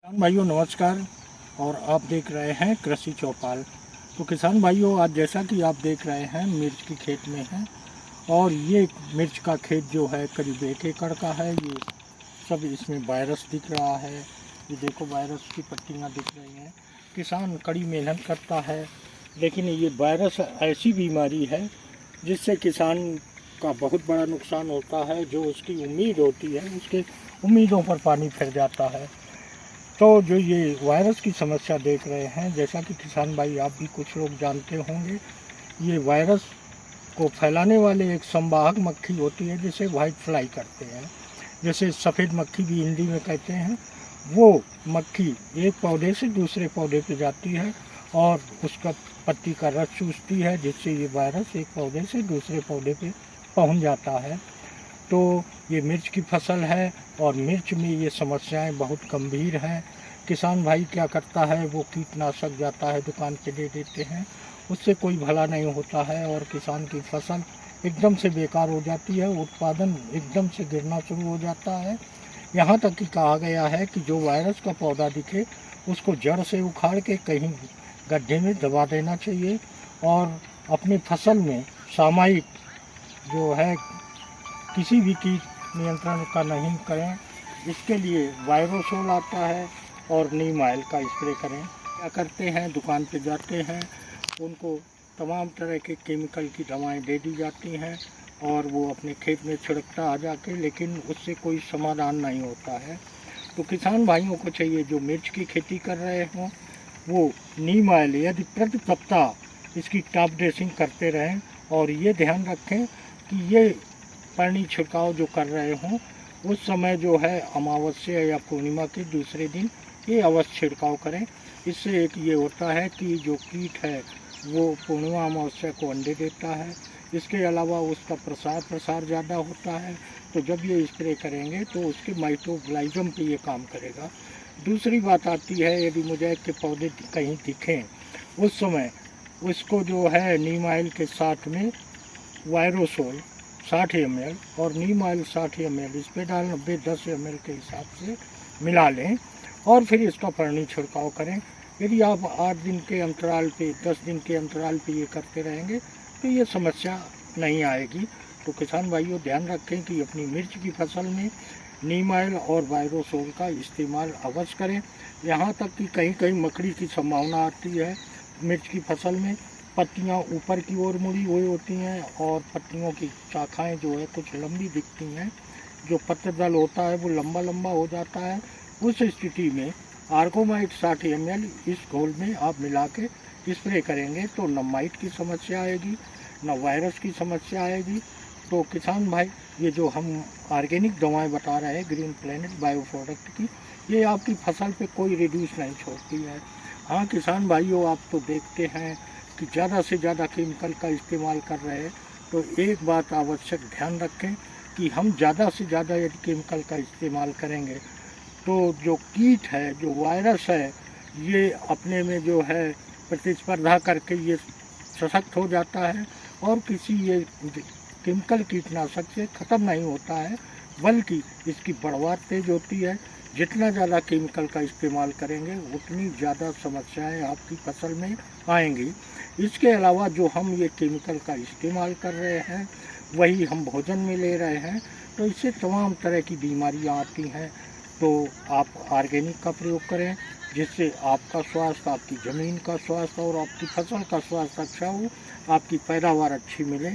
किसान भाइयों नमस्कार। और आप देख रहे हैं कृषि चौपाल। तो किसान भाइयों, आज जैसा कि आप देख रहे हैं मिर्च की खेत में हैं और ये मिर्च का खेत जो है करीब 1 एकड़ का है। ये सब इसमें वायरस दिख रहा है। ये देखो वायरस की पत्तियां दिख रही हैं। किसान कड़ी मेहनत करता है, लेकिन ये वायरस ऐसी बीमारी है जिससे किसान का बहुत बड़ा नुकसान होता है। जो उसकी उम्मीद होती है उसके उम्मीदों पर पानी फिर जाता है। तो जो ये वायरस की समस्या देख रहे हैं, जैसा कि किसान भाई आप भी कुछ लोग जानते होंगे, ये वायरस को फैलाने वाले एक संवाहक मक्खी होती है जिसे वाइट फ्लाई करते हैं, जैसे सफ़ेद मक्खी भी हिंदी में कहते हैं। वो मक्खी एक पौधे से दूसरे पौधे पे जाती है और उसका पत्ती का रस चूसती है, जिससे ये वायरस एक पौधे से दूसरे पौधे पे पहुंच जाता है। तो ये मिर्च की फसल है और मिर्च में ये समस्याएं बहुत गंभीर हैं। किसान भाई क्या करता है, वो कीटनाशक जाता है दुकान पे दे देते हैं, उससे कोई भला नहीं होता है और किसान की फसल एकदम से बेकार हो जाती है। उत्पादन एकदम से गिरना शुरू हो जाता है। यहाँ तक कि कहा गया है कि जो वायरस का पौधा दिखे उसको जड़ से उखाड़ के कहीं गड्ढे में दबा देना चाहिए और अपनी फसल में सामयिक जो है किसी भी कीट नियंत्रण का नहीं करें। इसके लिए वायरोसोल आता है और नीम ऑयल का स्प्रे करें। क्या करते हैं, दुकान पे जाते हैं, उनको तमाम तरह के केमिकल की दवाएं दे दी जाती हैं और वो अपने खेत में छिड़कता आ जाके, लेकिन उससे कोई समाधान नहीं होता है। तो किसान भाइयों को चाहिए जो मिर्च की खेती कर रहे हों वो नीम ऑयल यदि प्रति सप्ताह इसकी टॉप ड्रेसिंग करते रहें और ये ध्यान रखें कि ये पानी छिड़काव जो कर रहे हों उस समय जो है अमावस्या या पूर्णिमा के दूसरे दिन ये अवश्य छिड़काव करें। इससे एक ये होता है कि जो कीट है वो पूर्णिमा अमावस्या को अंडे देता है। इसके अलावा उसका प्रसार ज़्यादा होता है। तो जब ये स्प्रे करेंगे तो उसके माइटोप्लाज्म पे ये काम करेगा। दूसरी बात आती है, यदि मोज़ेक के पौधे कहीं दिखें उस समय उसको जो है नीम ऑयल के साथ में वायरोसोल 60 ml और नीम ऑयल 60 ml इस पे डाल 90-10 ml के हिसाब से मिला लें और फिर इसका पानी छिड़काव करें। यदि आप 8 दिन के अंतराल पे 10 दिन के अंतराल पे ये करते रहेंगे तो ये समस्या नहीं आएगी। तो किसान भाइयों ध्यान रखें कि अपनी मिर्च की फसल में नीम ऑयल और वायरोसोल का इस्तेमाल अवश्य करें। यहाँ तक कि कहीं कहीं मकड़ी की संभावना आती है मिर्च की फसल में। पत्तियाँ ऊपर की ओर मुड़ी हुई होती हैं और पत्तियों की शाखाएं जो है कुछ लंबी दिखती हैं। जो पत्तदल होता है वो लंबा लंबा हो जाता है। उस स्थिति में आर्गोमाइट 60 ml इस घोल में आप मिला के स्प्रे करेंगे तो न माइट की समस्या आएगी न वायरस की समस्या आएगी। तो किसान भाई, ये जो हम ऑर्गेनिक दवाएं बता रहे हैं ग्रीन प्लेनेट बायो प्रोडक्ट की, ये आपकी फसल पे कोई रिड्यूस नहीं छोड़ती है। हाँ किसान भाइयों, आप तो देखते हैं कि ज़्यादा से ज़्यादा केमिकल का इस्तेमाल कर रहे हैं। तो एक बात आवश्यक ध्यान रखें कि हम ज़्यादा से ज़्यादा यदि केमिकल का इस्तेमाल करेंगे तो जो कीट है, जो वायरस है, ये अपने में जो है प्रतिस्पर्धा करके ये सशक्त हो जाता है और किसी ये केमिकल कीटनाशक से ख़त्म नहीं होता है, बल्कि इसकी बढ़वार तेज होती है। जितना ज़्यादा केमिकल का इस्तेमाल करेंगे उतनी ज़्यादा समस्याएं आपकी फसल में आएंगी। इसके अलावा जो हम ये केमिकल का इस्तेमाल कर रहे हैं वही हम भोजन में ले रहे हैं, तो इससे तमाम तरह की बीमारियां आती हैं। तो आप ऑर्गेनिक का प्रयोग करें जिससे आपका स्वास्थ्य, आपकी ज़मीन का स्वास्थ्य और आपकी फसल का स्वास्थ्य अच्छा हो, आपकी पैदावार अच्छी मिले।